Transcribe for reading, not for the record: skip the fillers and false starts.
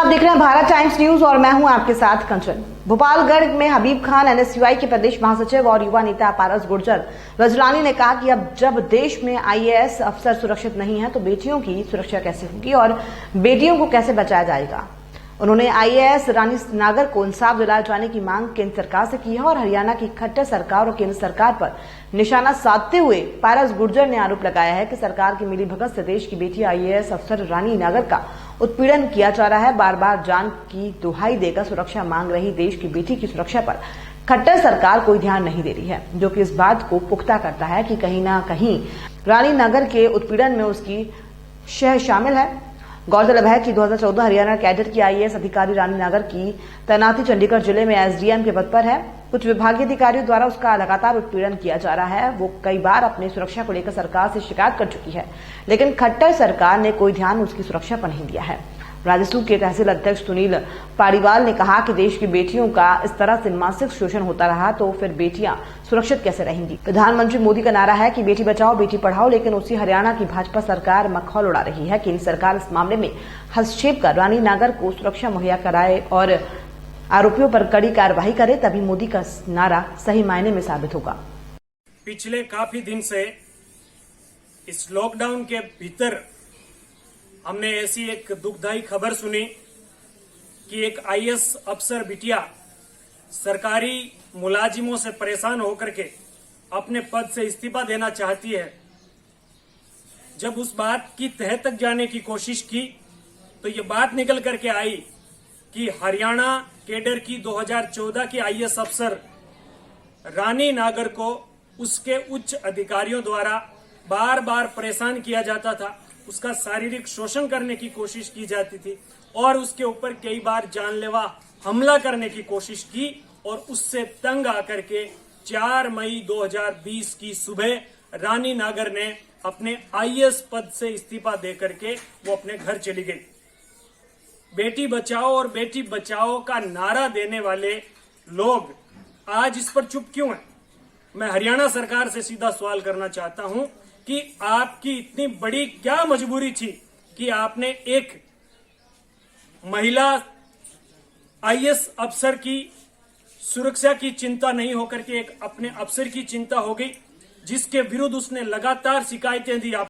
देख रहे हैं भारत टाइम्स न्यूज और मैं हूं आपके साथ कंचन। भोपालगढ़ में हबीब खान एनएसयूआई के प्रदेश महासचिव और युवा नेता पारस गुर्जर रजलानी ने कहा कि अब जब देश में आईएएस अफसर सुरक्षित नहीं है तो बेटियों की सुरक्षा कैसे होगी और बेटियों को कैसे बचाया जाएगा। उन्होंने आईएएस रानी नागर को इंसाफ दिलाए जाने की मांग केंद्र सरकार से की है और हरियाणा की खट्टर सरकार और केंद्र सरकार पर निशाना साधते हुए पारस गुर्जर ने आरोप लगाया है कि सरकार की मिलीभगत से देश की बेटी आईएएस अफसर रानी नागर का उत्पीड़न किया जा रहा है। बार बार जान की दुहाई देकर सुरक्षा मांग रही देश की बेटी की सुरक्षा पर खट्टर सरकार कोई ध्यान नहीं दे रही है, जो कि इस बात को पुख्ता करता है कि कहीं ना कहीं रानी नागर के उत्पीड़न में उसकी शह शामिल है। गौरतलब है कि 2014 हरियाणा कैडर की आईएएस अधिकारी रानी नागर की तैनाती चंडीगढ़ जिले में एसडीएम के पद पर है। कुछ विभागीय अधिकारियों द्वारा उसका लगातार उत्पीड़न किया जा रहा है। वो कई बार अपनी सुरक्षा को लेकर सरकार से शिकायत कर चुकी है, लेकिन खट्टर सरकार ने कोई ध्यान उसकी सुरक्षा पर नहीं दिया है। राजस्व के तहसील अध्यक्ष सुनील पारीवाल ने कहा कि देश की बेटियों का इस तरह से मानसिक शोषण होता रहा तो फिर बेटियां सुरक्षित कैसे रहेंगी। प्रधानमंत्री मोदी का नारा है कि बेटी बचाओ बेटी पढ़ाओ, लेकिन उसी हरियाणा की भाजपा सरकार मखौल उड़ा रही है। केंद्र सरकार इस मामले में हस्तक्षेप कर रानी नागर को सुरक्षा मुहैया कराए और आरोपियों पर कड़ी कार्रवाई करे, तभी मोदी का नारा सही मायने में साबित होगा। पिछले काफी दिन से इस लॉकडाउन के भीतर हमने ऐसी एक दुखदायी खबर सुनी कि एक आईएएस अफसर बिटिया सरकारी मुलाजिमों से परेशान होकर के अपने पद से इस्तीफा देना चाहती है। जब उस बात की तह तक जाने की कोशिश की तो ये बात निकल करके आई कि हरियाणा कैडर की 2014 की आईएएस अफसर रानी नागर को उसके उच्च अधिकारियों द्वारा बार बार परेशान किया जाता था, उसका शारीरिक शोषण करने की कोशिश की जाती थी और उसके ऊपर कई बार जानलेवा हमला करने की कोशिश की और उससे तंग आकर के 4 मई 2020 की सुबह रानी नागर ने अपने आईएएस पद से इस्तीफा देकर के वो अपने घर चली गई। बेटी बचाओ और बेटी बचाओ का नारा देने वाले लोग आज इस पर चुप क्यों हैं? मैं हरियाणा सरकार से सीधा सवाल करना चाहता हूं कि आपकी इतनी बड़ी क्या मजबूरी थी कि आपने एक महिला आईएएस अफसर की सुरक्षा की चिंता नहीं होकर के एक अपने अफसर की चिंता हो गई, जिसके विरुद्ध उसने लगातार शिकायतें दी।